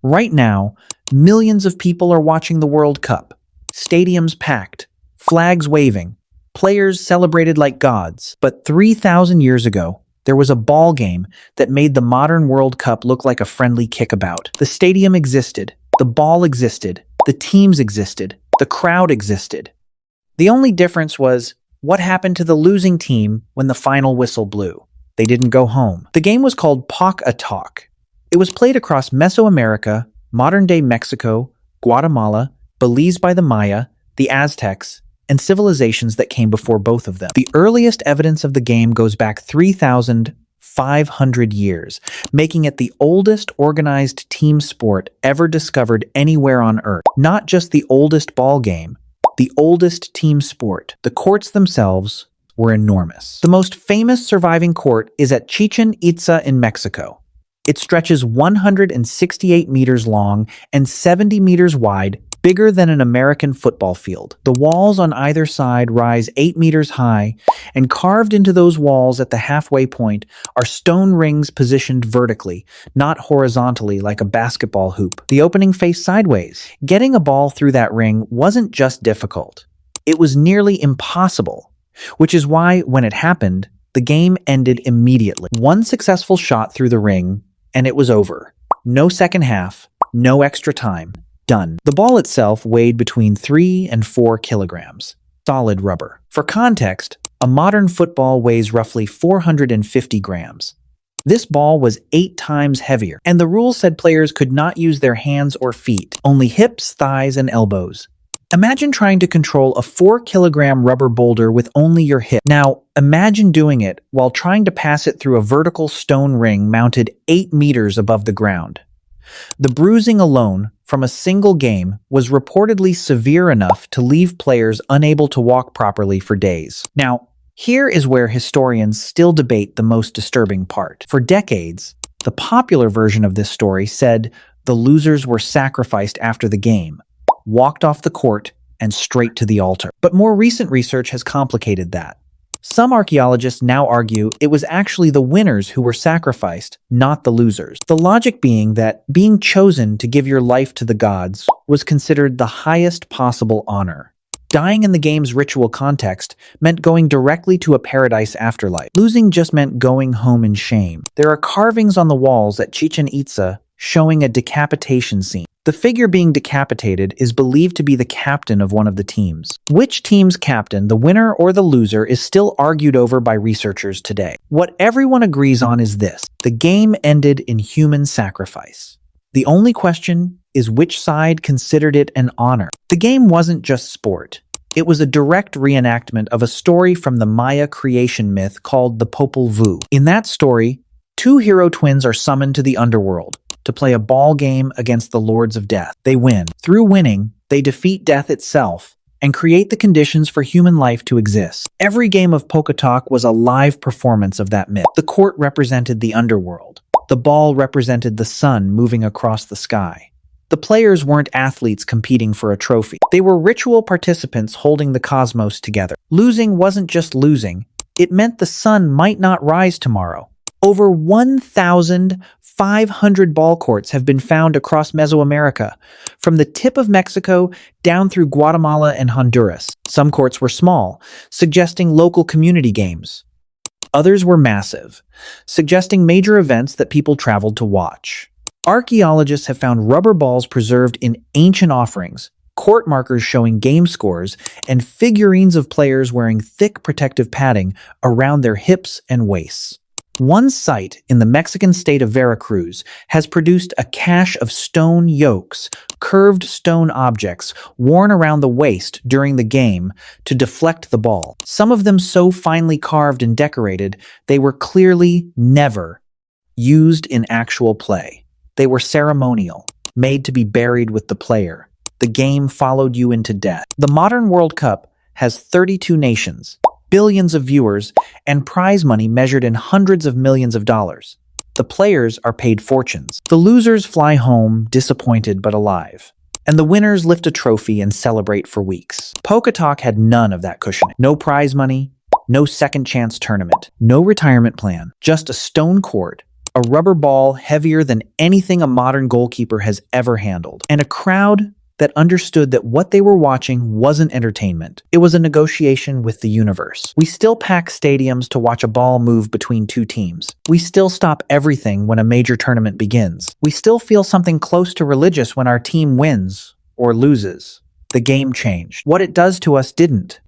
Right now, millions of people are watching the World Cup. Stadiums packed, flags waving, players celebrated like gods. But 3,000 years ago, there was a ball game that made the modern World Cup look like a friendly kickabout. The stadium existed, the ball existed, the teams existed, the crowd existed. The only difference was what happened to the losing team when the final whistle blew. They didn't go home. The game was called Pok-a-Tok. It was played across Mesoamerica, modern-day Mexico, Guatemala, Belize by the Maya, the Aztecs, and civilizations that came before both of them. The earliest evidence of the game goes back 3,500 years, making it the oldest organized team sport ever discovered anywhere on Earth. Not just the oldest ball game, the oldest team sport. The courts themselves were enormous. The most famous surviving court is at Chichen Itza in Mexico. It stretches 168 meters long and 70 meters wide, bigger than an American football field. The walls on either side rise 8 meters high, and carved into those walls at the halfway point are stone rings positioned vertically, not horizontally like a basketball hoop. The opening faced sideways. Getting a ball through that ring wasn't just difficult. It was nearly impossible, which is why, when it happened, the game ended immediately. One successful shot through the ring, and it was over. No second half, no extra time. Done. The ball itself weighed between 3 and 4 kilograms. Solid rubber. For context, a modern football weighs roughly 450 grams. This ball was 8 times heavier, and the rules said players could not use their hands or feet, only hips, thighs, and elbows. Imagine trying to control a 4-kilogram rubber boulder with only your hip. Now, imagine doing it while trying to pass it through a vertical stone ring mounted 8 meters above the ground. The bruising alone from a single game was reportedly severe enough to leave players unable to walk properly for days. Now, here is where historians still debate the most disturbing part. For decades, the popular version of this story said the losers were sacrificed after the game, walked off the court, and straight to the altar. But more recent research has complicated that. Some archaeologists now argue it was actually the winners who were sacrificed, not the losers. The logic being that being chosen to give your life to the gods was considered the highest possible honor. Dying in the game's ritual context meant going directly to a paradise afterlife. Losing just meant going home in shame. There are carvings on the walls at Chichen Itza showing a decapitation scene. The figure being decapitated is believed to be the captain of one of the teams. Which team's captain, the winner or the loser, is still argued over by researchers today. What everyone agrees on is this: the game ended in human sacrifice. The only question is which side considered it an honor. The game wasn't just sport. It was a direct reenactment of a story from the Maya creation myth called the Popol Vuh. In that story, 2 hero twins are summoned to the underworld to play a ball game against the Lords of Death. They win. Through winning, they defeat death itself and create the conditions for human life to exist. Every game of Pok-a-Tok was a live performance of that myth. The court represented the underworld. The ball represented the sun moving across the sky. The players weren't athletes competing for a trophy. They were ritual participants holding the cosmos together. Losing wasn't just losing. It meant the sun might not rise tomorrow. Over 1,500 ball courts have been found across Mesoamerica, from the tip of Mexico down through Guatemala and Honduras. Some courts were small, suggesting local community games. Others were massive, suggesting major events that people traveled to watch. Archaeologists have found rubber balls preserved in ancient offerings, court markers showing game scores, and figurines of players wearing thick protective padding around their hips and waists. One site in the Mexican state of Veracruz has produced a cache of stone yokes, curved stone objects worn around the waist during the game to deflect the ball. Some of them so finely carved and decorated, they were clearly never used in actual play. They were ceremonial, made to be buried with the player. The game followed you into death. The modern World Cup has 32 nations, billions of viewers, and prize money measured in hundreds of millions of dollars. The players are paid fortunes. The losers fly home disappointed but alive, and the winners lift a trophy and celebrate for weeks. Pok-a-Tok had none of that cushioning. No prize money, no second chance tournament, no retirement plan, just a stone court, A rubber ball heavier than anything a modern goalkeeper has ever handled. And a crowd that understood that what they were watching wasn't entertainment. It was a negotiation with the universe. We still pack stadiums to watch a ball move between two teams. We still stop everything when a major tournament begins. We still feel something close to religious when our team wins or loses. The game changed. What it does to us didn't.